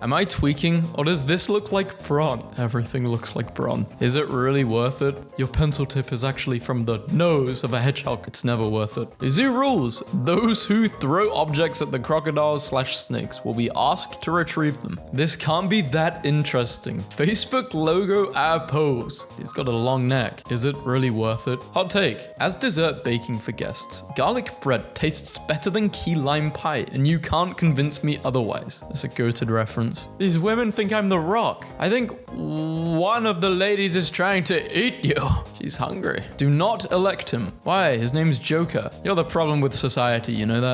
Am I tweaking, or does this look like Bron? Everything looks like Bron. Is it really worth it? Your pencil tip is actually from the nose of a hedgehog. It's never worth it. Zoo rules. Those who throw objects at the crocodiles/snakes will be asked to retrieve them. This can't be that interesting. Facebook logo app pose. He's got a long neck. Is it really worth it? Hot take. As dessert baking for guests, garlic bread tastes better than key lime pie, and you can't convince me otherwise. That's a goated reference. These women think I'm the Rock. I think one of the ladies is trying to eat you. She's hungry. Do not elect him. Why? His name's Joker. You're the problem with society, you know that?